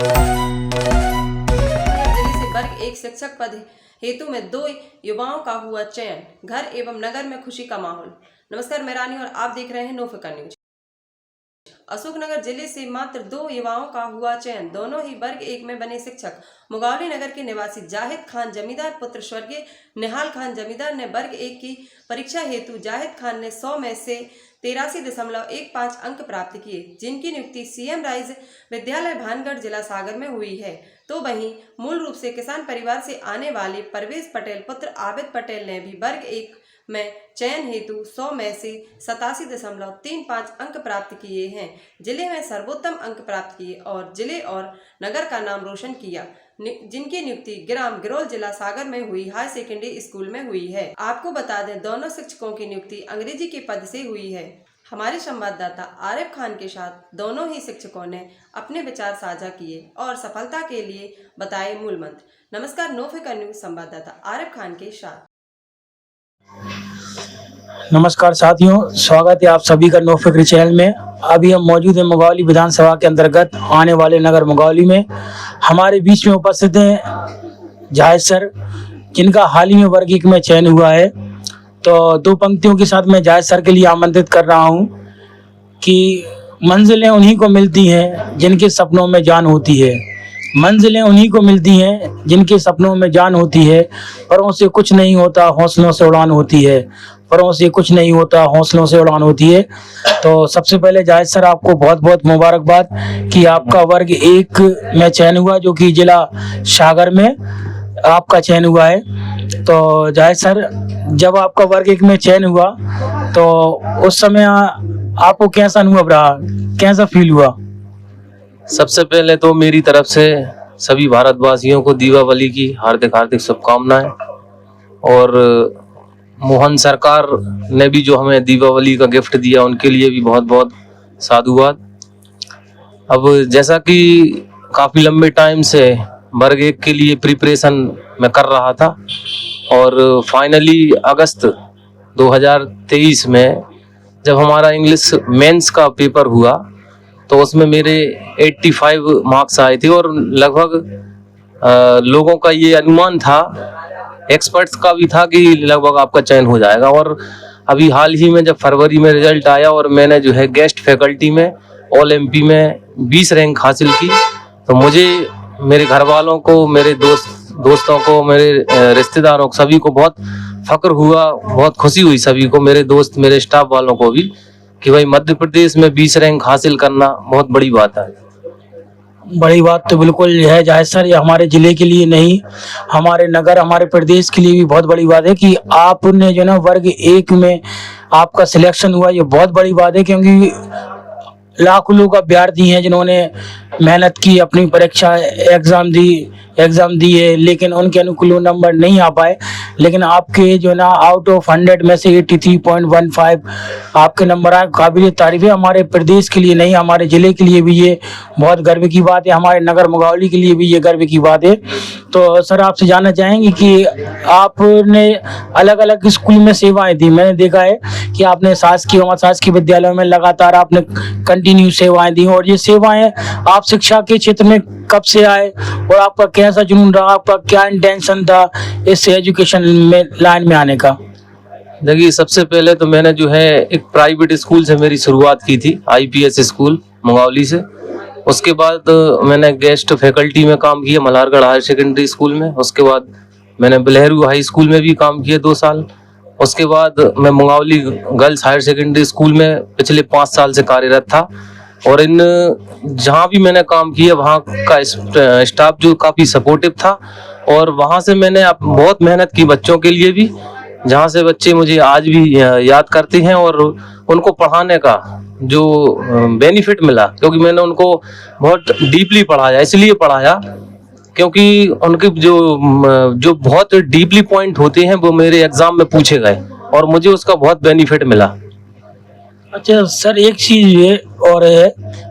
जिले से वर्ग एक शिक्षक पद हेतु में 2 युवाओं का हुआ चयन। घर एवं नगर में खुशी का माहौल। नमस्कार, मैं रानी और आप देख रहे हैं नो फिकर न्यूज। अशोकनगर जिले से मात्र 2 युवाओं का हुआ चयन। दोनों ही वर्ग 1 में बने शिक्षक। मुगावली नगर के निवासी जाहिद खान जमींदार पुत्र स्वर्गीय निहाल खान जमींदार ने वर्ग 1 की परीक्षा हेतु जाहिद खान ने 100 में से 83.15 अंक प्राप्त किए, जिनकी नियुक्ति सीएम राइज विद्यालय भानगढ़ जिला सागर में हुई है। तो वहीं मूल रूप से किसान परिवार से आने वाले परवेश पटेल पुत्र आबिद पटेल ने भी वर्ग 1 में चयन हेतु 100 में से 87.35 अंक प्राप्त किए हैं। जिले में सर्वोत्तम अंक प्राप्त किए और जिले और नगर का नाम रोशन किया, जिनकी नियुक्ति ग्राम गिरोल जिला सागर में हुई हाई सेकेंडरी स्कूल में हुई है। आपको बता दें, दोनों शिक्षकों की नियुक्ति अंग्रेजी के पद से हुई है। हमारे संवाददाता आरिफ खान के साथ दोनों ही शिक्षकों ने अपने विचार साझा किए और सफलता के लिए बताए मूल मंत्र। नमस्कार, नो फिकर न्यूज संवाददाता आरिफ खान के साथ। नमस्कार साथियों, स्वागत है आप सभी का नो फिक्र चैनल में। अभी हम मौजूद हैं मुगावली विधानसभा के अंतर्गत आने वाले नगर मुगावली में। हमारे बीच में उपस्थित हैं जाहिद सर, जिनका हाल ही में वर्ग 1 में चयन हुआ है। तो 2 पंक्तियों के साथ मैं जाहिद सर के लिए आमंत्रित कर रहा हूं कि मंजिलें उन्हीं को मिलती हैं जिनके सपनों में जान होती है। मंजिलें उन्हीं को मिलती हैं जिनके सपनों में जान होती है। परों से कुछ नहीं होता, हौसलों से उड़ान होती है। परों से कुछ नहीं होता, हौसलों से उड़ान होती है। तो सबसे पहले जाहिद सर, आपको बहुत बहुत मुबारकबाद कि आपका वर्ग 1 में चयन हुआ, जो कि जिला सागर में आपका चयन हुआ है। तो जाहिद सर, जब आपका वर्ग 1 में चयन हुआ तो उस समय आपको कैसा अनुभव रहा, कैसा फील हुआ? सबसे पहले तो मेरी तरफ से सभी भारतवासियों को दीपावली की हार्दिक हार्दिक शुभकामनाएं। और मोहन सरकार ने भी जो हमें दीपावली का गिफ्ट दिया, उनके लिए भी बहुत बहुत साधुवाद। अब जैसा कि काफ़ी लंबे टाइम से वर्ग 1 के लिए प्रिपरेशन मैं कर रहा था और फाइनली अगस्त 2023 में जब हमारा इंग्लिश मेंस का पेपर हुआ तो उसमें मेरे 85 मार्क्स आए थे। और लगभग लोगों का ये अनुमान था, एक्सपर्ट्स का भी था, कि लगभग आपका चयन हो जाएगा। और अभी हाल ही में जब फरवरी में रिजल्ट आया और मैंने जो है गेस्ट फैकल्टी में ऑल एमपी में 20 रैंक हासिल की, तो मुझे, मेरे घर वालों को, मेरे दोस्तों को, मेरे रिश्तेदारों को, सभी को बहुत फक्र हुआ, बहुत खुशी हुई सभी को, मेरे दोस्त, मेरे स्टाफ वालों को भी, कि भाई मध्य प्रदेश में 20 रैंक हासिल करना बहुत बड़ी बात है। बड़ी बात तो बिल्कुल है जाहिद सर, ये हमारे जिले के लिए नहीं, हमारे नगर, हमारे प्रदेश के लिए भी बहुत बड़ी बात है कि आपने जो ना वर्ग 1 में आपका सिलेक्शन हुआ। ये बहुत बड़ी बात है, क्योंकि लाखों लोग अभ्यर्थी हैं जिन्होंने मेहनत की, अपनी परीक्षा एग्जाम दिए, लेकिन उनके अनुकूल नंबर नहीं आ पाए। लेकिन आपके जो ना आउट ऑफ 100 में से 83.15 आपके नंबर आए, काबिल तारीफ है। हमारे प्रदेश के लिए नहीं, हमारे जिले के लिए भी ये बहुत गर्व की बात है, हमारे नगर मुगावली के लिए भी ये गर्व की बात है। तो सर, आपसे जानना चाहेंगे कि आपने अलग अलग स्कूल में सेवाएं दी। मैंने देखा है कि आपने शासकीय विद्यालयों में लगातार आपने कंटिन्यू सेवाएं दी, और ये सेवाएं आप शिक्षा के क्षेत्र में कब से आए और आपका कैसा जुनून रहा, आपका क्या इंटेंशन था इस एजुकेशन में लाइन में आने का? देखिए, सबसे पहले तो मैंने जो है एक प्राइवेट स्कूल से मेरी शुरुआत की थी, IPS स्कूल मुगावली से। उसके बाद मैंने गेस्ट फैकल्टी में काम किया मल्हारगढ़ हायर सेकेंडरी स्कूल में। उसके बाद मैंने बिलहरू हाई स्कूल में भी काम किया 2 साल। उसके बाद मैं Mungaoli girls higher secondary school में पिछले 5 साल से कार्यरत था। और इन जहाँ भी मैंने काम किया वहाँ का स्टाफ जो काफ़ी सपोर्टिव था, और वहाँ से मैंने बहुत मेहनत की बच्चों के लिए भी, जहाँ से बच्चे मुझे आज भी याद करते हैं। और उनको पढ़ाने का जो बेनिफिट मिला, क्योंकि मैंने उनको बहुत डीपली पढ़ाया, इसलिए पढ़ाया क्योंकि उनके जो बहुत डीपली पॉइंट होते हैं वो मेरे एग्जाम में पूछे गए और मुझे उसका बहुत बेनिफिट मिला। अच्छा सर, एक चीज ये और है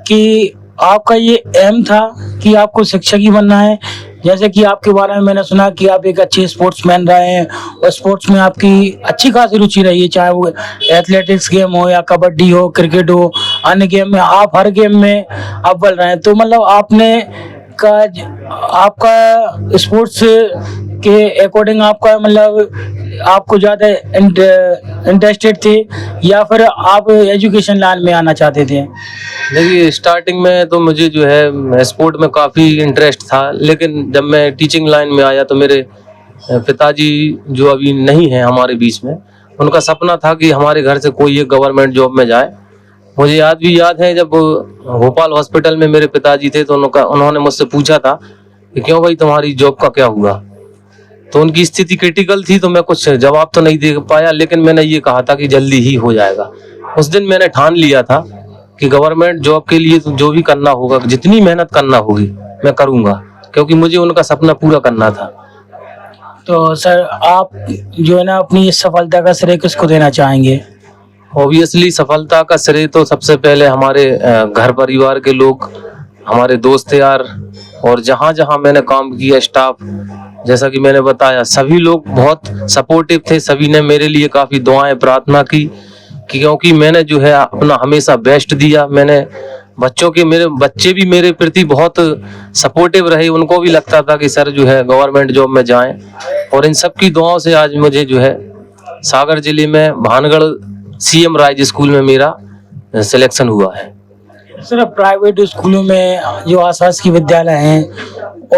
कि आपका ये एम था कि आपको शिक्षक ही बनना है। जैसे कि आपके बारे में मैंने सुना कि आप एक अच्छे स्पोर्ट्समैन रहे हैं और स्पोर्ट्स में आपकी अच्छी खासी रुचि रही है, चाहे वो एथलेटिक्स गेम हो या कबड्डी हो, क्रिकेट हो, अन्य गेम में आप हर गेम में अव्वल रहे हैं। तो मतलब आपने आपका स्पोर्ट्स के अकॉर्डिंग आपका मतलब आपको ज़्यादा इंटरेस्टेड थे या फिर आप एजुकेशन लाइन में आना चाहते थे? देखिए स्टार्टिंग में तो मुझे जो है स्पोर्ट में काफ़ी इंटरेस्ट था, लेकिन जब मैं टीचिंग लाइन में आया तो मेरे पिताजी जो अभी नहीं हैं हमारे बीच में, उनका सपना था कि हमारे घर से कोई एक गवर्नमेंट जॉब में जाए। मुझे याद है जब भोपाल हॉस्पिटल में मेरे पिताजी थे तो उन्होंने मुझसे पूछा था कि क्यों भाई तुम्हारी जॉब का क्या हुआ। तो उनकी स्थिति क्रिटिकल थी तो मैं कुछ जवाब तो नहीं दे पाया, लेकिन मैंने ये कहा था कि जल्दी ही हो जाएगा। उस दिन मैंने ठान लिया था कि गवर्नमेंट जॉब के लिए जो भी करना होगा, जितनी मेहनत करना होगी मैं करूँगा, क्योंकि मुझे उनका सपना पूरा करना था। तो सर आप जो है ना अपनी इस सफलता का श्रेय किसको देना चाहेंगे? ऑब्वियसली सफलता का श्रेय तो सबसे पहले हमारे घर परिवार के लोग, हमारे दोस्त यार, और जहाँ जहाँ मैंने काम किया स्टाफ, जैसा कि मैंने बताया सभी लोग बहुत सपोर्टिव थे। सभी ने मेरे लिए काफ़ी दुआएं प्रार्थना की क्योंकि मैंने जो है अपना हमेशा बेस्ट दिया। मैंने मेरे बच्चे भी मेरे प्रति बहुत सपोर्टिव रहे, उनको भी लगता था कि सर जो है गवर्नमेंट जॉब में जाएं, और इन सब की दुआओं से आज मुझे जो है सागर जिले में भानगढ़ CM राइज स्कूल में मेरा सिलेक्शन हुआ है। सर प्राइवेट स्कूलों में जो आशासकीय विद्यालय हैं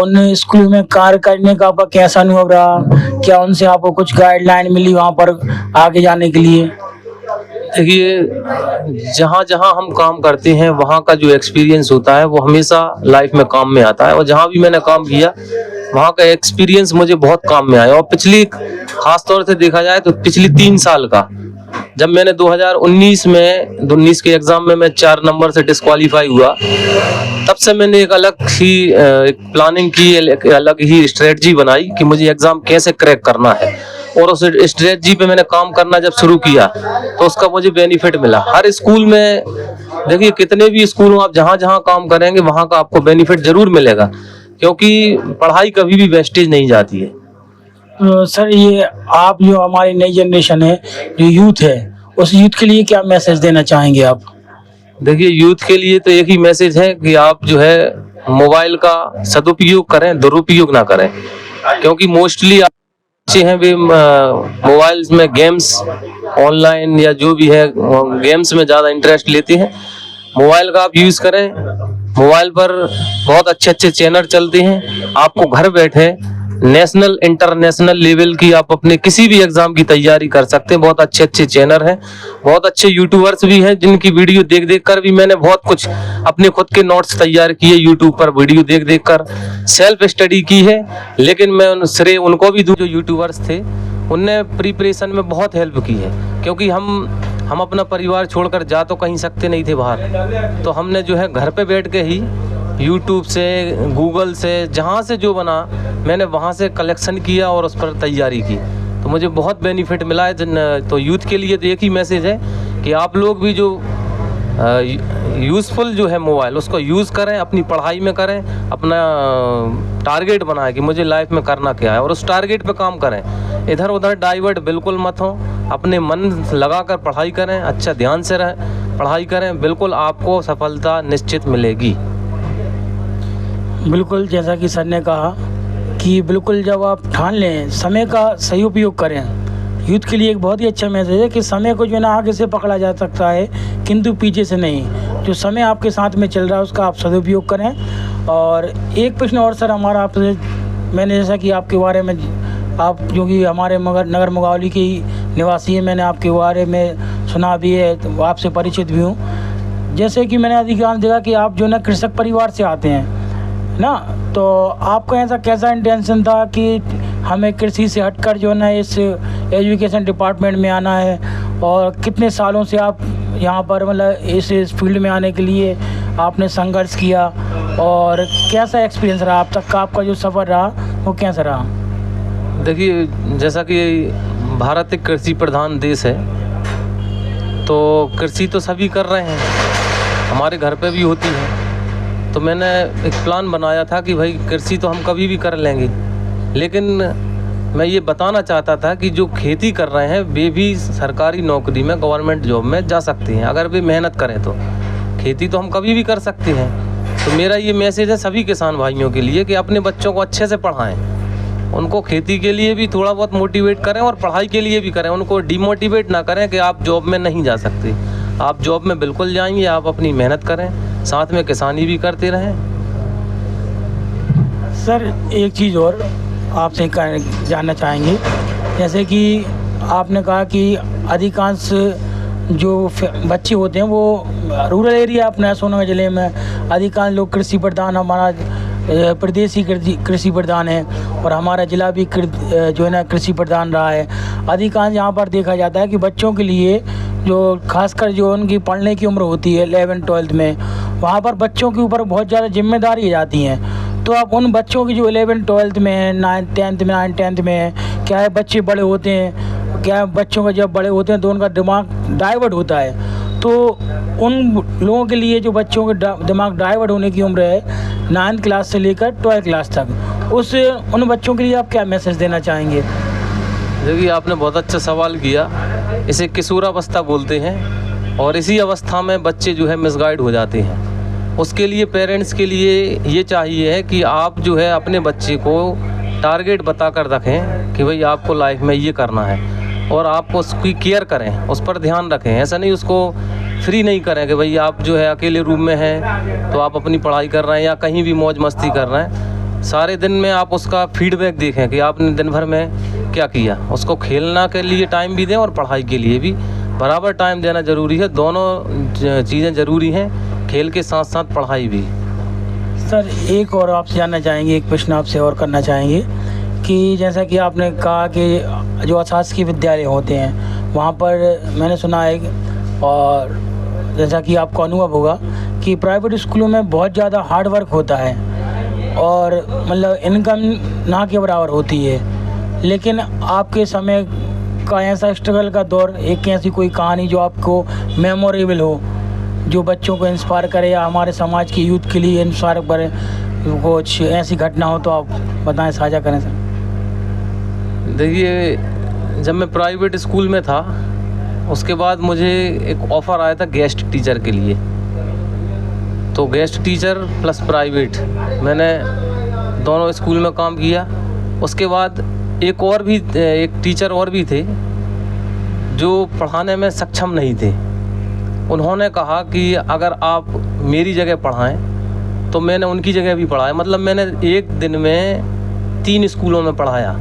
उन स्कूलों में कार्य करने का आपका कैसा अनुभव रहा? क्या उनसे आपको कुछ गाइडलाइन मिली वहाँ पर आगे जाने के लिए? देखिए जहाँ जहाँ हम काम करते हैं वहाँ का जो एक्सपीरियंस होता है वो हमेशा लाइफ में काम में आता है, और जहाँ भी मैंने काम किया वहाँ का एक्सपीरियंस मुझे बहुत काम में आया। और खास तौर से देखा जाए तो पिछली 3 साल का, जब मैंने 2019 के एग्जाम में मैं 4 नंबर से डिस्क्वालीफाई हुआ, तब से मैंने एक अलग ही प्लानिंग की, एक अलग ही स्ट्रेटजी बनाई कि मुझे एग्जाम कैसे क्रैक करना है, और उस स्ट्रेटजी पे मैंने काम करना जब शुरू किया तो उसका मुझे बेनिफिट मिला। हर स्कूल में देखिए, कितने भी स्कूल हो आप जहाँ जहाँ काम करेंगे वहाँ का आपको बेनिफिट जरूर मिलेगा, क्योंकि पढ़ाई कभी भी वेस्टेज नहीं जाती है। तो सर ये आप जो हमारी नई जनरेशन है, जो यूथ है, उस यूथ के लिए क्या मैसेज देना चाहेंगे आप? देखिए यूथ के लिए तो एक ही मैसेज है कि आप जो है मोबाइल का सदुपयोग करें, दुरुपयोग ना करें, क्योंकि मोस्टली बच्चे हैं वे मोबाइल्स में गेम्स ऑनलाइन या जो भी है गेम्स में ज़्यादा इंटरेस्ट लेते हैं। मोबाइल का आप यूज़ करें, मोबाइल पर बहुत अच्छे अच्छे चैनल चलते हैं, आपको घर बैठे नेशनल इंटरनेशनल लेवल की आप अपने किसी भी एग्जाम की तैयारी कर सकते हैं। बहुत अच्छे अच्छे चैनल हैं, बहुत अच्छे यूट्यूबर्स भी हैं जिनकी वीडियो देख देख कर भी मैंने बहुत कुछ अपने खुद के नोट्स तैयार किए, यूट्यूब पर वीडियो देख देख कर सेल्फ स्टडी की है। लेकिन मैं श्रेय उनको भी दूं जो यूट्यूबर्स थे, उनने प्रिपरेशन में बहुत हेल्प की है, क्योंकि हम अपना परिवार छोड़कर जा तो कहीं सकते नहीं थे बाहर, तो हमने जो है घर पे बैठ के ही यूट्यूब से, गूगल से, जहाँ से जो बना मैंने वहाँ से कलेक्शन किया और उस पर तैयारी की, तो मुझे बहुत बेनिफिट मिला है। तो यूथ के लिए तो एक ही मैसेज है कि आप लोग भी जो यूज़फुल जो है मोबाइल उसको यूज़ करें, अपनी पढ़ाई में करें, अपना टारगेट बनाएं कि मुझे लाइफ में करना क्या है, और उस टारगेट पे काम करें। इधर उधर डाइवर्ट बिल्कुल मत हो, अपने मन लगाकर पढ़ाई करें, अच्छा ध्यान से पढ़ाई करें, बिल्कुल आपको सफलता निश्चित मिलेगी। बिल्कुल जैसा कि सर ने कहा कि बिल्कुल जब आप ठान लें समय का सही उपयोग करें, यूथ के लिए एक बहुत ही अच्छा मैसेज है कि समय को जो है ना आगे से पकड़ा जा सकता है किंतु पीछे से नहीं। जो समय आपके साथ में चल रहा है उसका आप सदुपयोग करें। और एक प्रश्न और सर हमारा आपसे, मैंने जैसा कि आपके बारे में, आप जो कि हमारे नगर मुगावली के ही निवासी हैं, मैंने आपके बारे में सुना भी है, तो आपसे परिचित भी हूँ। जैसे कि मैंने अधिकांश देखा कि आप जो ना कृषक परिवार से आते हैं ना, तो आपका ऐसा कैसा इंटेंशन था कि हमें कृषि से हटकर जो है ना इस एजुकेशन डिपार्टमेंट में आना है, और कितने सालों से आप यहाँ पर मतलब इस फील्ड में आने के लिए आपने संघर्ष किया, और कैसा एक्सपीरियंस रहा अब तक का, आपका जो सफ़र रहा वो कैसा रहा? देखिए जैसा कि भारत एक कृषि प्रधान देश है, तो कृषि तो सभी कर रहे हैं, हमारे घर पे भी होती है। तो मैंने एक प्लान बनाया था कि भाई कृषि तो हम कभी भी कर लेंगे, लेकिन मैं ये बताना चाहता था कि जो खेती कर रहे हैं वे भी सरकारी नौकरी में, गवर्नमेंट जॉब में जा सकते हैं अगर वे मेहनत करें तो। खेती तो हम कभी भी कर सकते हैं, तो मेरा ये मैसेज है सभी किसान भाइयों के लिए कि अपने बच्चों को अच्छे से पढ़ाएं, उनको खेती के लिए भी थोड़ा बहुत मोटिवेट करें और पढ़ाई के लिए भी करें, उनको डिमोटिवेट ना करें कि आप जॉब में नहीं जा सकते। आप जॉब में बिल्कुल जाएंगे, आप अपनी मेहनत करें, साथ में किसानी भी करते रहें। सर एक चीज़ और आपसे जानना चाहेंगे, जैसे कि आपने कहा कि अधिकांश जो बच्चे होते हैं वो रूरल एरिया अपने सोनभद्र ज़िले में अधिकांश लोग कृषि प्रधान, हमारा प्रदेश ही कृषि प्रधान है और हमारा ज़िला भी जो है ना कृषि प्रधान रहा है। अधिकांश यहाँ पर देखा जाता है कि बच्चों के लिए जो खासकर जो उनकी पढ़ने की उम्र होती है 11-12 में, वहाँ पर बच्चों के ऊपर बहुत ज़्यादा जिम्मेदारी आ जाती हैं। तो आप उन बच्चों की जो 11-12 में है, 9th-10th में है, क्या है बच्चे बड़े होते हैं, क्या है बच्चों का जब बड़े होते हैं तो उनका दिमाग डाइवर्ट होता है। तो उन लोगों के लिए जो बच्चों के दिमाग डाइवर्ट होने की उम्र है 9th क्लास से लेकर 12th क्लास तक, उन बच्चों के लिए आप क्या मैसेज देना चाहेंगे? देखिए, आपने बहुत अच्छा सवाल किया। इसे किशोरावस्था बोलते हैं और इसी अवस्था में बच्चे जो है मिसगाइड हो जाते हैं। उसके लिए पेरेंट्स के लिए ये चाहिए है कि आप जो है अपने बच्चे को टारगेट बता कर रखें कि भाई आपको लाइफ में ये करना है और आप उसकी केयर करें, उस पर ध्यान रखें। ऐसा नहीं उसको फ्री नहीं करें कि भाई आप जो है अकेले रूम में हैं तो आप अपनी पढ़ाई कर रहे हैं या कहीं भी मौज मस्ती कर रहे हैं। सारे दिन में आप उसका फीडबैक देखें कि आपने दिन भर में क्या किया। उसको खेलना के लिए टाइम भी दें और पढ़ाई के लिए भी बराबर टाइम देना ज़रूरी है। दोनों चीज़ें ज़रूरी हैं, खेल के साथ साथ पढ़ाई भी। सर एक और आपसे जानना चाहेंगे, एक प्रश्न आपसे और करना चाहेंगे कि जैसा कि आपने कहा कि जो अशासकीय विद्यालय होते हैं वहाँ पर मैंने सुना है और जैसा कि आपको अनुभव होगा कि प्राइवेट स्कूलों में बहुत ज़्यादा हार्ड वर्क होता है और मतलब इनकम ना के बराबर होती है। लेकिन आपके समय का ऐसा स्ट्रगल का दौर, एक ऐसी कोई कहानी जो आपको मेमोरेबल हो, जो बच्चों को इंस्पायर करे या हमारे समाज की यूथ के लिए इंस्पायर करे, कुछ ऐसी घटना हो तो आप बताएं, साझा करें सर। देखिए, जब मैं प्राइवेट स्कूल में था उसके बाद मुझे एक ऑफ़र आया था गेस्ट टीचर के लिए। तो गेस्ट टीचर प्लस प्राइवेट मैंने दोनों स्कूल में काम किया। उसके बाद एक टीचर और भी थे जो पढ़ाने में सक्षम नहीं थे। उन्होंने कहा कि अगर आप मेरी जगह पढ़ाएं तो मैंने उनकी जगह भी पढ़ाया। मतलब मैंने एक दिन में 3 स्कूलों में पढ़ाया।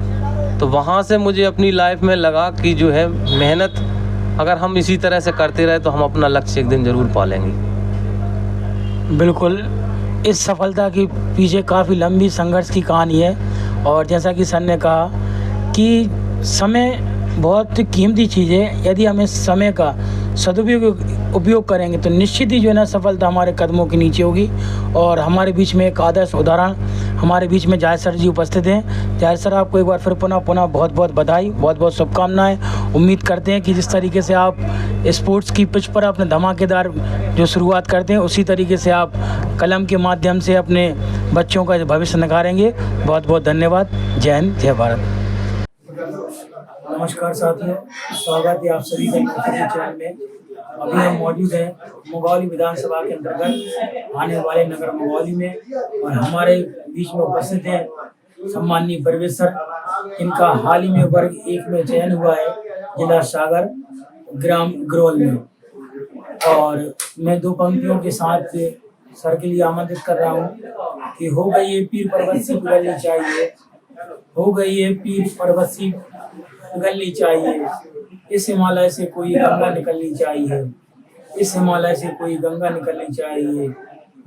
तो वहाँ से मुझे अपनी लाइफ में लगा कि जो है मेहनत अगर हम इसी तरह से करते रहे तो हम अपना लक्ष्य एक दिन ज़रूर पा लेंगे। बिल्कुल, इस सफलता के पीछे काफ़ी लंबी संघर्ष की कहानी है और जैसा कि सर ने कहा कि समय बहुत कीमती चीज़ है। यदि हम इस समय का उपयोग करेंगे तो निश्चित ही जो है ना सफलता हमारे कदमों के नीचे होगी। और हमारे बीच में एक आदर्श उदाहरण हमारे बीच में जाहिद सर जी उपस्थित हैं। जाहिद सर, आपको एक बार फिर पुनः बहुत बहुत बधाई, बहुत बहुत शुभकामनाएं। उम्मीद करते हैं कि जिस तरीके से आप स्पोर्ट्स की पिच पर अपने धमाकेदार जो शुरुआत करते हैं उसी तरीके से आप कलम के माध्यम से अपने बच्चों का भविष्य निखारेंगे। बहुत बहुत धन्यवाद। जय हिंद, जय भारत। नमस्कार साथियों, स्वागत है आप सभी का चैनल में। अभी हम मौजूद हैं मुंगौली विधानसभा के अंतर्गत आने वाले नगर मुंगौली में और हमारे बीच में उपस्थित हैं सम्माननीय परवेश सर। इनका हाल ही में वर्ग 1 में चयन हुआ है जिला सागर ग्राम ग्रोल में। और मैं 2 पंक्तियों के साथ सर के लिए आमंत्रित कर रहा हूँ कि हो गई ये पीर पर्वत सी पिघलनी चाहिए, हो गई ये पीर पर्वत सी पिघलनी चाहिए, इस हिमालय से कोई गंगा निकलनी चाहिए, इस हिमालय से कोई गंगा निकलनी चाहिए।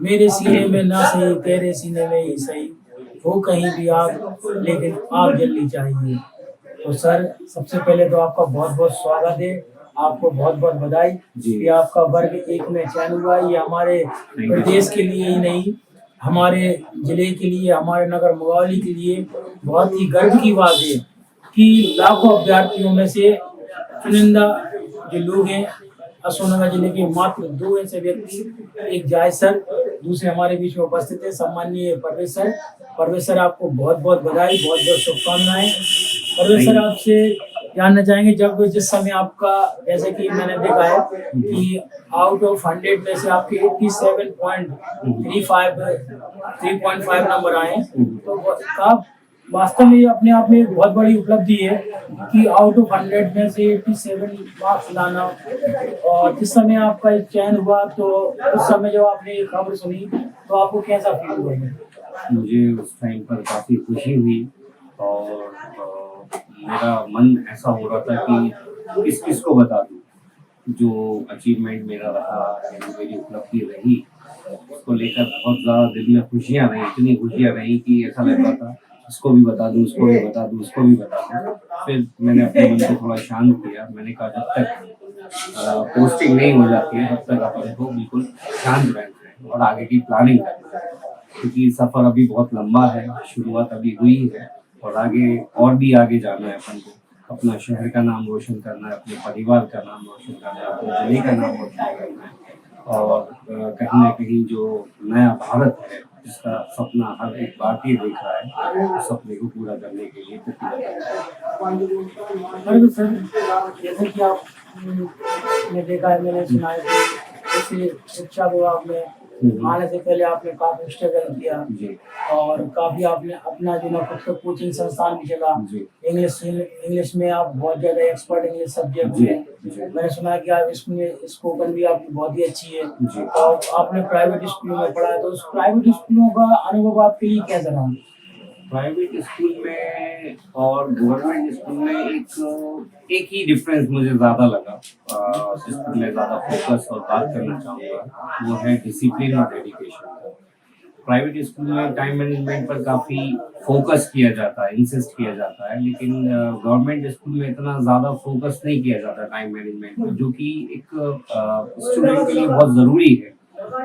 मेरे सीने में ना सही तेरे सीने में ही सही, हो कहीं भी आग लेकिन आग जलनी चाहिए। तो सर, सबसे पहले तो आपका बहुत बहुत स्वागत है, आपको बहुत बहुत बधाई कि आपका वर्ग 1 में चयन हुआ। ये हमारे प्रदेश के लिए ही नहीं, हमारे जिले के लिए, हमारे नगर मुंगौली के लिए बहुत ही गर्व की बात है कि लाखों अभ्यर्थियों में से चुनिंदा जो लोग हैं अशोकनगर जिले के मात्र 2 ऐसे व्यक्ति, एक जायद सर, दूसरे हमारे बीच में उपस्थित है सम्माननीय परवेश सर। परवेश सर, आपको बहुत बहुत बधाई, बहुत बहुत शुभकामनाएं। परवेश सर, आपसे जानना चाहेंगे जब जिस समय आपका, जैसे कि मैंने देखा है कि आउट ऑफ 100 में से आपके 87.35 नंबर आए हैं, तो आप वास्तव में ये अपने आप में एक बहुत बड़ी उपलब्धि है कि आउट ऑफ 100 में से 87 मार्क्स लाना। और जिस समय आपका एक चयन हुआ तो उस समय जब आपने ये खबर सुनी तो आपको कैसा फील हुआ? मुझे उस टाइम पर काफ़ी खुशी हुई और मेरा मन ऐसा हो रहा था कि किस को बता दूं जो अचीवमेंट मेरा रहा, यानी मेरी उपलब्धि रही, उसको लेकर बहुत ज़्यादा दिल में खुशियाँ रही, इतनी खुशियाँ रही कि ऐसा लग रहा था इसको भी बता दूं, उसको भी बता दूं, उसको भी बता दूं। फिर मैंने अपने मन को थोड़ा शांत किया। मैंने कहा जब तक पोस्टिंग नहीं हो जाती है तब तक अपन को बिल्कुल शांत रहना है और आगे की प्लानिंग करना है, क्योंकि सफ़र अभी बहुत लंबा है, शुरुआत अभी हुई है और आगे और भी आगे जाना है अपन को। अपना शहर का नाम रोशन करना है, अपने परिवार का नाम रोशन करना है, अपने जिले का नाम रोशन करना है और कहीं ना कहीं जो नया भारत है जिसका सपना हर एक भारतीय देख रहा है, उस सपने को पूरा करने के लिए तो सर, जैसे कि आपने देखा है, मैंने सुना है कि शिक्षा विभाग में आने से पहले आपने काफी स्ट्रगल किया और काफी आपने अपना जो ना खुद का कोचिंग संस्थान भी चला। इंग्लिश में आप बहुत ज्यादा एक्सपर्ट इंग्लिश सब्जेक्ट में। मैंने सुना कि आप इसमें स्पोकन भी आपकी बहुत ही अच्छी है और आपने प्राइवेट स्कूलों में पढ़ा है, तो उस प्राइवेट स्कूलों का अनुभव आपके लिए कैसा रहा? प्राइवेट स्कूल में और गवर्नमेंट स्कूल में एक ही डिफरेंस मुझे ज़्यादा लगा, जिस पर मैं ज़्यादा फोकस और बात करना चाहूँगा, वो है डिसिप्लिन और डेडिकेशन। प्राइवेट स्कूल में टाइम मैनेजमेंट पर काफ़ी फोकस किया जाता है, इंसिस्ट किया जाता है, लेकिन गवर्नमेंट स्कूल में इतना ज़्यादा फोकस नहीं किया जाता टाइम मैनेजमेंट पर, जो कि एक स्टूडेंट के लिए बहुत ज़रूरी है।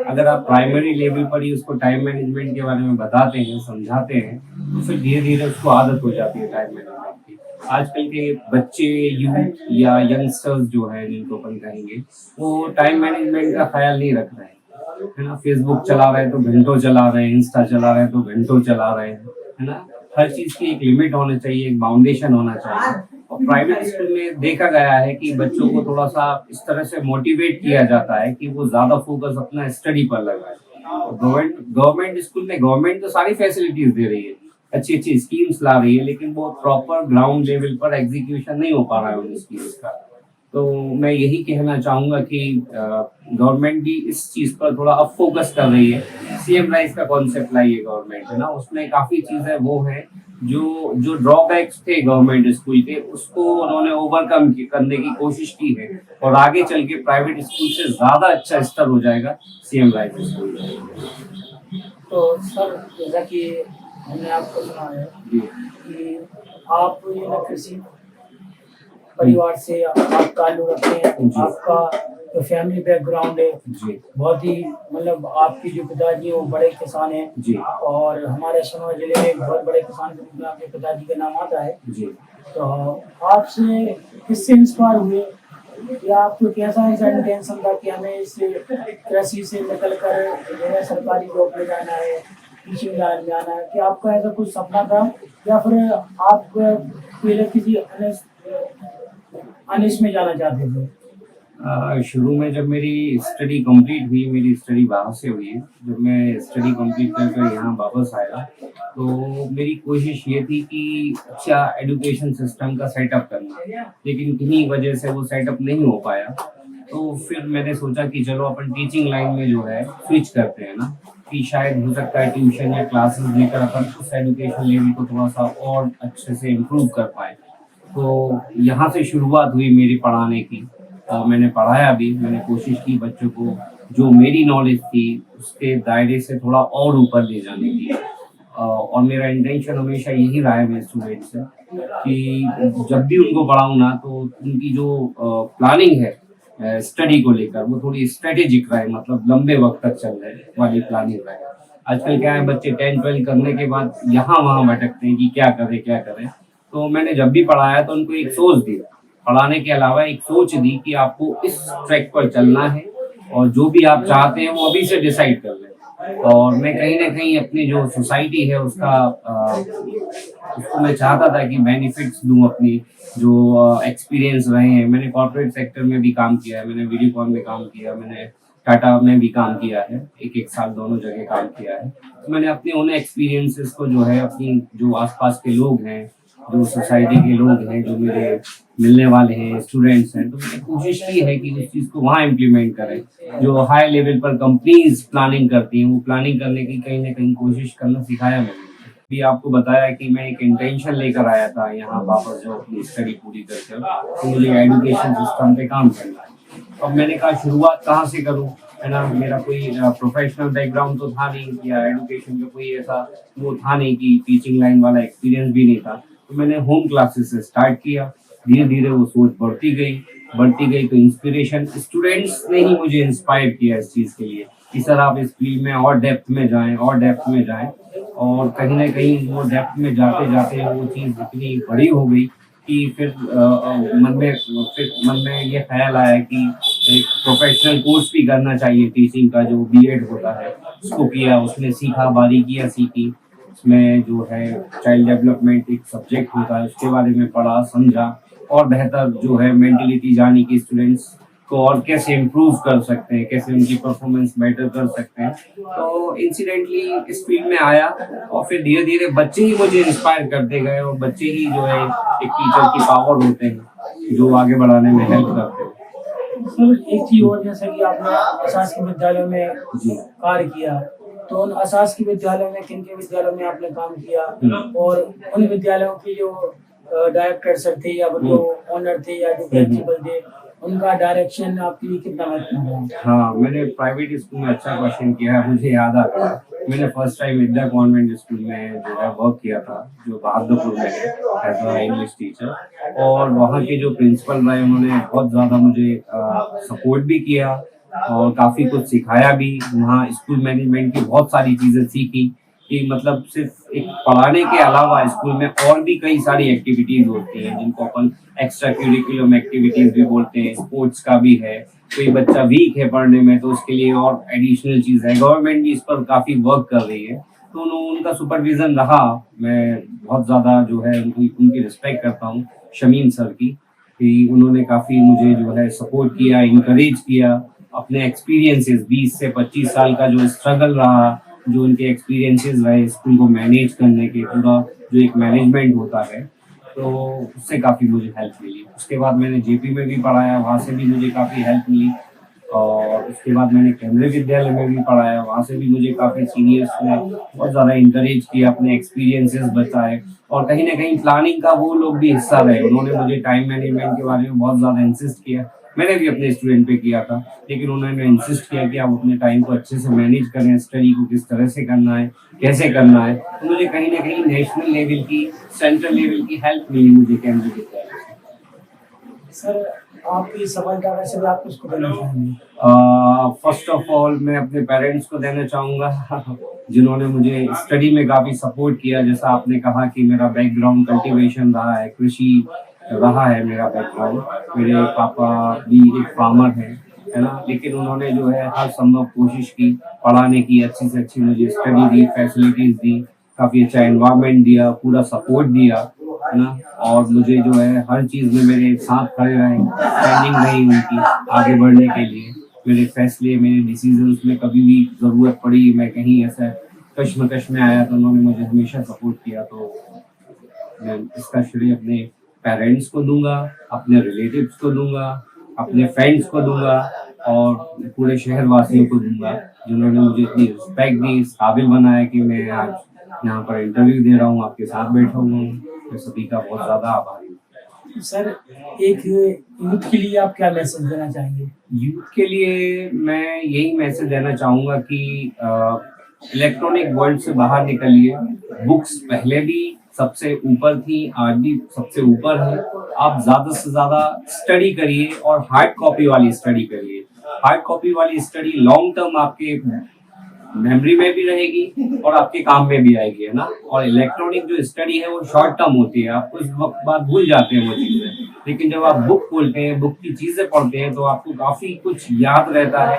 अगर आप प्राइमरी लेवल पर ही उसको टाइम मैनेजमेंट के बारे में बताते हैं, समझाते हैं, तो फिर धीरे धीरे उसको आदत हो जाती है टाइम मैनेजमेंट की। आजकल के बच्चे, यूथ या यंगस्टर्स जो है जिनको अपन कहेंगे, वो टाइम मैनेजमेंट का ख्याल नहीं रख रहे हैं, है ना। फेसबुक चला रहे हैं तो घंटों चला रहे हैं, इंस्टा चला रहे हैं तो घंटों चला रहे हैं, है ना। हर चीज़ की एक लिमिट होनी चाहिए, एक बाउंडेशन होना चाहिए। और प्राइवेट स्कूल में देखा गया है कि बच्चों को थोड़ा सा इस तरह से मोटिवेट किया जाता है कि वो ज़्यादा फोकस अपना स्टडी पर लगाए। गवर्नमेंट स्कूल में गवर्नमेंट तो सारी फैसिलिटीज दे रही है, अच्छी अच्छी स्कीम्स ला रही है, लेकिन वो प्रॉपर ग्राउंड लेवल पर एग्जीक्यूशन नहीं हो पा रहा है उन स्कीम्स का। तो मैं यही कहना चाहूँगा कि गवर्नमेंट भी इस चीज़ पर थोड़ा अब फोकस कर रही है। सीएम राइज का कॉन्सेप्ट लाई है गवर्नमेंट, है ना, उसमें काफ़ी चीज़ें वो हैं जो ड्रॉबैक्स थे गवर्नमेंट स्कूल के, उसको उन्होंने ओवरकम करने की कोशिश की है और आगे चल के प्राइवेट स्कूल से ज़्यादा अच्छा स्तर हो जाएगा सीएम राइज स्कूल। तो सर, जैसा कि हमने आपको सुना है कि आप ये ना कृषि परिवार से आप ताल्लुक रखते हैं, आपका जो फैमिली बैकग्राउंड है बहुत ही, मतलब आपके जो पिताजी हैं वो बड़े किसान हैं और हमारे सोनभद्र जिले में एक बहुत बड़े किसान के रूप में आपके पिताजी का नाम आता है। तो आपसे किससे इंस्पायर हुए या आपको कैसा ऐसा इंटेंशन था कि हमें इस कृषि से निकल कर जो है सरकारी जॉब में जाना है, टीचिंग लाइन में आना है, कि आपका ऐसा कुछ सपना था या फिर आप पहले किसी अनिश में जाना चाहते थे? शुरू में जब मेरी स्टडी कंप्लीट हुई, मेरी स्टडी बाहर से हुई है, जब मैं स्टडी कंप्लीट करके यहाँ वापस आया तो मेरी कोशिश ये थी कि अच्छा एजुकेशन सिस्टम का सेटअप करना, लेकिन किन्हीं वजह से वो सेटअप नहीं हो पाया। तो फिर मैंने सोचा कि चलो अपन टीचिंग लाइन में जो है स्विच करते हैं ना, कि शायद हो सकता है ट्यूशन या क्लासेस लेकर अपन उस एजुकेशन लेवल को थोड़ा सा और अच्छे से इम्प्रूव कर पाए। तो यहाँ से शुरुआत हुई मेरी पढ़ाने की और मैंने पढ़ाया भी। मैंने कोशिश की बच्चों को जो मेरी नॉलेज थी उसके दायरे से थोड़ा और ऊपर ले जाने की, और मेरा इंटेंशन हमेशा यही रहा है मेरे स्टूडेंट से कि जब भी उनको पढ़ाऊँ ना तो उनकी जो प्लानिंग है स्टडी को लेकर वो थोड़ी स्ट्रेटेजिक रहे, मतलब लंबे वक्त तक चल रहे वाली प्लानिंग रहे। आजकल क्या है, बच्चे 10-12 करने के बाद यहाँ वहाँ भटकते हैं कि क्या करें। तो मैंने जब भी पढ़ाया तो उनको एक सोच दी, पढ़ाने के अलावा एक सोच दी कि आपको इस ट्रैक पर चलना है और जो भी आप चाहते हैं वो अभी से डिसाइड कर लें। और मैं कहीं ना कहीं अपनी जो सोसाइटी है उसका उसको मैं चाहता था कि बेनिफिट्स दूं अपनी जो एक्सपीरियंस रहे हैं। मैंने कॉर्पोरेट सेक्टर में भी काम किया है, मैंने वीडियोकॉन में काम किया, मैंने टाटा में भी काम किया है, एक साल दोनों जगह काम किया है। तो मैंने अपने उन एक्सपीरियंसेस को जो है अपनी जो आसपास के लोग हैं, जो सोसाइटी के लोग हैं, जो मेरे मिलने वाले हैं, स्टूडेंट्स हैं, तो मैंने कोशिश की है कि उस चीज़ को वहाँ इम्प्लीमेंट करें। जो हाई लेवल पर कंपनीज प्लानिंग करती हैं, वो प्लानिंग करने की कहीं ना कहीं कोशिश करना सिखाया मैंने। भी आपको बताया कि मैं एक इंटेंशन लेकर आया था यहाँ वापस जो अपनी स्टडी पूरी करके, तो मुझे एजुकेशन सिस्टम पे काम करना है। अब मैंने कहा शुरुआत कहाँ से करूँ, है ना। मेरा कोई प्रोफेशनल बैकग्राउंड तो था नहीं, या एजुकेशन का कोई ऐसा वो था नहीं कि टीचिंग लाइन वाला एक्सपीरियंस भी नहीं था। तो मैंने होम क्लासेस से स्टार्ट किया, धीरे धीरे वो सोच बढ़ती गई। तो इंस्पिरेशन स्टूडेंट्स ने ही मुझे इंस्पायर किया इस चीज़ के लिए कि सर आप इस फील्ड में और डेप्थ में जाएं। और कहीं ना कहीं वो डेप्थ में जाते जाते वो चीज़ इतनी बड़ी हो गई कि फिर मन में ये ख्याल आया कि एक प्रोफेशनल कोर्स भी करना चाहिए टीचिंग का, जो बीएड होता है, उसको किया, उसमें सीखा, बारीकियाँ सीखी। उसमें जो है चाइल्ड डेवलपमेंट एक सब्जेक्ट होता है, उसके बारे में पढ़ा, समझा, और बेहतर जो है मेंटलिटी जानी कि स्टूडेंट्स को और कैसे इम्प्रूव कर सकते हैं, कैसे उनकी परफॉर्मेंस बेटर कर सकते हैं। तो इंसिडेंटली इस फील्ड में आया, और फिर धीरे धीरे बच्चे ही मुझे इंस्पायर करते गए, और बच्चे ही जो है एक टीचर की पावर होते हैं जो आगे बढ़ाने में हेल्प करते हैं। सर एक चीज और, जैसे कि आपने अशासकीय विद्यालयों में जी। कार्य किया, तो उन अशासकीय विद्यालयों में किन के विद्यालयों में आपने काम किया, और उन विद्यालयों की जो डायरेक्टर सर थे या जो ऑनर थे या जो प्रिंसिपल थे, उनका डायरेक्शन आपके लिए कितना महत्वपूर्ण है? हाँ, मैंने प्राइवेट स्कूल में अच्छा क्वेश्चन किया है, मुझे याद आ गया। मैंने फर्स्ट टाइम विद्या कॉन्वेंट स्कूल में जो है वर्क किया था, जो बहादुरपुर में है, एज अ इंग्लिश टीचर। और वहाँ के जो प्रिंसिपल रहे, उन्होंने बहुत ज़्यादा मुझे सपोर्ट भी किया और काफ़ी कुछ सिखाया भी। वहाँ स्कूल मैनेजमेंट की बहुत सारी चीज़ें सीखी कि मतलब सिर्फ एक पढ़ाने के अलावा स्कूल में और भी कई सारी एक्टिविटीज होती हैं, जिनको अपन एक्स्ट्रा करिकुलम एक्टिविटीज भी बोलते हैं। स्पोर्ट्स का भी है, कोई बच्चा वीक है पढ़ने में तो उसके लिए और एडिशनल चीज़ है। गवर्नमेंट भी इस पर काफ़ी वर्क कर रही है, तो उनका सुपरविजन रहा। मैं बहुत ज़्यादा जो है उनकी रिस्पेक्ट करता हूँ, शमीम सर की, कि उन्होंने काफ़ी मुझे जो है सपोर्ट किया, इनकरेज किया। अपने एक्सपीरियंसेस 20 से 25 साल का जो स्ट्रगल रहा, जो उनके एक्सपीरियंसेस रहे स्कूल को मैनेज करने के, पूरा जो एक मैनेजमेंट होता है, तो उससे काफ़ी मुझे हेल्प मिली। उसके बाद मैंने जेपी में भी पढ़ाया, वहाँ से भी मुझे काफ़ी हेल्प मिली। और उसके बाद मैंने केंद्रीय विद्यालय में भी पढ़ाया, वहाँ से भी मुझे काफ़ी सीनियर्स ने बहुत ज़्यादा इंकरेज किया, अपने एक्सपीरियंसेस बताए। और कहीं ना कहीं प्लानिंग का वो लोग भी हिस्सा रहे, उन्होंने मुझे टाइम मैनेजमेंट के बारे में बहुत ज़्यादा इंसिस्ट किया। मैंने भी अपने स्टूडेंट पे किया था, लेकिन उन्होंने इंसिस्ट किया कि आप अपने टाइम को अच्छे से मैनेज करें, स्टडी को किस तरह से करना है, कैसे करना है। तो मुझे कहीं ना कहीं नेशनल लेवल की, सेंट्रल लेवल की हेल्प मिली मुझे केंद्रीय विद्यालय से। सर आपकी सफलता वैसे भी आप किसको देना चाहेंगे? फर्स्ट ऑफ ऑल मैं अपने पेरेंट्स को देना चाहूँगा, जिन्होंने मुझे स्टडी में काफ़ी सपोर्ट किया। जैसा आपने कहा कि मेरा बैकग्राउंड कल्टीवेशन रहा है, कृषि रहा है मेरा बैकग्राउंड। मेरे पापा भी एक फार्मर है ना, लेकिन उन्होंने जो है हर संभव कोशिश की पढ़ाने की, अच्छी से अच्छी मुझे स्टडी दी, फैसिलिटीज़ दी, काफ़ी अच्छा एनवायरनमेंट दिया, पूरा सपोर्ट दिया, है ना। और मुझे जो है हर चीज़ में मेरे साथ खड़े रहे, स्टैंडिंग रही उनकी आगे बढ़ने के लिए। मेरे फैसले, मेरे डिसीजंस में कभी भी ज़रूरत पड़ी, मैं कहीं ऐसा कश्मकश में आया तो उन्होंने मुझे हमेशा सपोर्ट किया। तो मैं इसका श्रेय अपने पेरेंट्स को दूंगा, अपने रिलेटिव्स को दूंगा, अपने फ्रेंड्स को दूंगा, और पूरे शहर वासियों को दूंगा, जिन्होंने मुझे इतनी रिस्पेक्ट दी, इस काबिल बनाया कि मैं आज यहाँ पर इंटरव्यू दे रहा हूँ, आपके साथ बैठा हुआ हूँ। मैं सभी का बहुत ज़्यादा आभारी हूँ। सर एक यूथ के लिए आप क्या मैसेज देना चाहेंगे? यूथ के लिए मैं यही मैसेज देना चाहूँगा कि इलेक्ट्रॉनिक वर्ल्ड से बाहर निकलिए। बुक्स पहले भी सबसे ऊपर थी, आज भी सबसे ऊपर है। आप ज़्यादा से ज़्यादा स्टडी करिए, और हार्ड कॉपी वाली स्टडी करिए। हार्ड कॉपी वाली स्टडी लॉन्ग टर्म आपके मेमोरी में भी रहेगी और आपके काम में भी आएगी, है ना। और इलेक्ट्रॉनिक जो स्टडी है वो शॉर्ट टर्म होती है, आप कुछ वक्त बाद भूल जाते हैं वो चीजें, लेकिन जब आप बुक खोलते हैं, बुक की चीजें पढ़ते हैं, तो आपको काफी कुछ याद रहता है।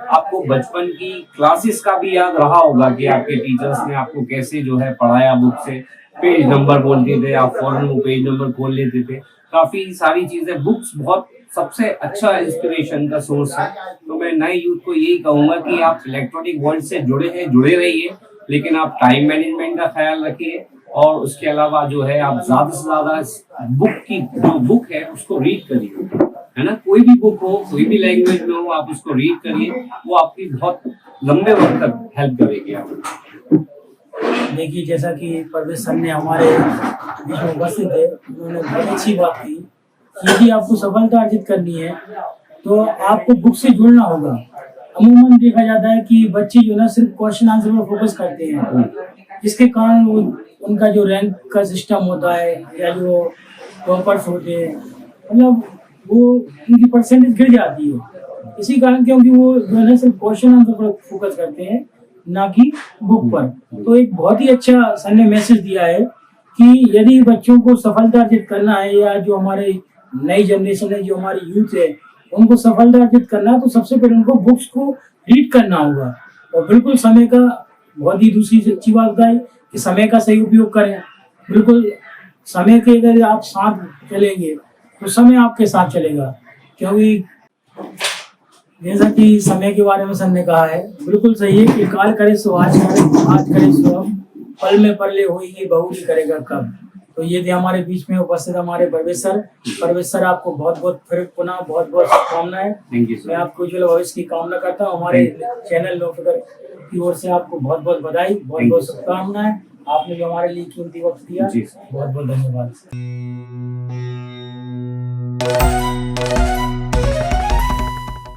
आपको बचपन की क्लासेस का भी याद रहा होगा कि आपके टीचर्स ने आपको कैसे जो है पढ़ाया, बुक से पेज नंबर बोलते थे, आप फौरन वो पेज नंबर खोल लेते थे। काफी सारी चीजें, बुक्स बहुत सबसे अच्छा इंस्पिरेशन का सोर्स है। तो मैं नए यूथ को यही कहूंगा कि आप इलेक्ट्रॉनिक वर्ल्ड से जुड़े रहिए, लेकिन आप टाइम मैनेजमेंट का ख्याल रखिए। और उसके अलावा जो है आप ज्यादा से ज्यादा बुक है उसको रीड करिए, है ना। कोई भी बुक हो, कोई भी लैंग्वेज में हो, आप उसको रीड करिए, वो आपकी बहुत लंबे वक्त तक हेल्प करेगी आपको। देखिए, जैसा कि परवेज सर ने हमारे बीच में उपस्थित थे, उन्होंने बहुत अच्छी बात की कि यदि आपको सफलता अर्जित करनी है तो आपको बुक से जुड़ना होगा। अमूमन देखा जाता है कि बच्चे जो ना सिर्फ क्वेश्चन आंसर पर फोकस करते हैं, जिसके कारण उनका जो रैंक का सिस्टम होता है या जो टॉपर्स होते हैं, मतलब वो उनकी परसेंटेज गिर जाती है। इसी कारण क्योंकि वो जो है ना सिर्फ क्वेश्चन आंसर पर फोकस करते हैं, ना कि बुक पर। तो एक बहुत ही अच्छा सर ने मैसेज दिया है कि यदि बच्चों को सफलता अर्जित करना है, या जो हमारे नई जनरेशन है, जो हमारी यूथ है, उनको सफलता अर्जित करना है, तो सबसे पहले उनको बुक्स को रीड करना होगा। और बिल्कुल समय का, बहुत ही दूसरी अच्छी बात है कि समय का सही उपयोग करें। बिल्कुल समय के अगर आप साथ चलेंगे तो समय आपके साथ चलेगा, क्योंकि जैसा कि समय के बारे में सर ने कहा है, बिल्कुल सही है कि काल करे सो आज करे सो अब, पल में परले होई बहुरी करेगा कब। तो ये थे हमारे बीच में उपस्थित हमारे परवेज सर। परवेज सर, आपको बहुत बहुत फिर पुनः बहुत बहुत शुभकामनाएं। मैं आपको उज्ज्वल भविष्य की कामना करता हूँ। हमारे चैनल नो फिकर की ओर से आपको बहुत बहुत बधाई, बहुत बहुत शुभकामनाएं। आपने जो हमारे लिए कीमती वक्त दिया, बहुत बहुत धन्यवाद।